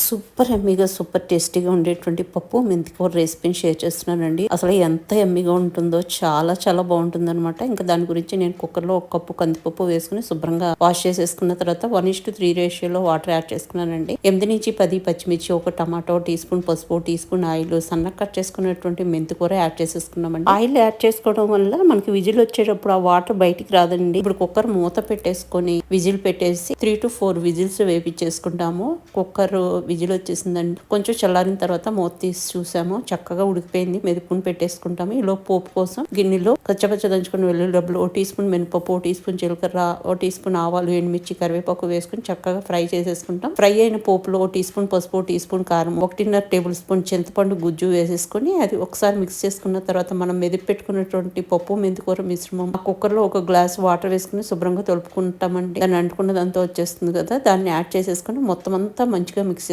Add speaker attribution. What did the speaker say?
Speaker 1: Super ఎమ్మీగా super టేస్టీగా ఉండేటువంటి పప్పు మెంతికూర రెసిపీని షేర్ చేస్తున్నానండి. అసలు ఎంత ఎమ్మీగా ఉంటుందో చాలా చాలా బాగుంటుందన్నమాట. ఇంకా దాని గురించి నేను కుక్కర్లో ఒక కప్పు కందిపప్పు వేసుకుని శుభ్రంగా వాష్ చేసేసుకున్న తర్వాత 1:3 రేషియోలో వాటర్ యాడ్ చేసుకున్నానండి. 8 నుంచి 10 పచ్చిమిర్చి, ఒక టమాటో, టీ స్పూన్ పసుపు, టీ స్పూన్ ఆయిల్, సన్నగా కట్ చేసుకున్నటువంటి మెంతికూర యాడ్ చేసేసుకున్నామండి. ఆయిల్ యాడ్ చేసుకోవడం వల్ల మనకి విజిల్ వచ్చేటప్పుడు ఆ వాటర్ బయటికి రాదండి. ఇప్పుడు కుక్కర్ మూత పెట్టేసుకొని విజిల్ పెట్టేసి 3 to 4 విజిల్స్ వేపించేసుకుంటాము. కుక్కర్ విజిల్ వచ్చేసిందండి. కొంచెం చల్లారిన తర్వాత మూత తీసి చూసాము, చక్కగా ఉడికిపోయింది. మెదుపుని పెట్టేసుకుంటాము. ఈలో పోపు కోసం గిన్నెలో కచ్చపచ్చ దంచుకుని వెల్లుల్లి డబ్బులు, 1 టీ స్పూన్ మినపప్పు, 1 టీ స్పూన్ జీలకర్ర, 1 టీ స్పూన్ ఆవాలు, ఎండుమిర్చి, కరివేపాకు వేసుకుని చక్కగా ఫ్రై చేసేసుకుంటాం. ఫ్రై అయిన పోపులో 1 టీ స్పూన్ పసుపు, 1 టీ స్పూన్ కారం, 1.5 టేబుల్ స్పూన్ చింతపండు గుజ్జు వేసేసుకుని అది ఒకసారి మిక్స్ చేసుకున్న తర్వాత మనం మెదిపి పెట్టుకున్నటువంటి పప్పు మెంతికూర మిశ్రమం ఆ కుక్కర్లో 1 గ్లాస్ వాటర్ వేసుకుని శుభ్రంగా తొలుపుకుంటామండి. దాన్ని అంటుకున్నదంతా వచ్చేస్తుంది కదా, దాన్ని యాడ్ చేసేసుకుని మొత్తం అంతా మంచిగా మిక్స్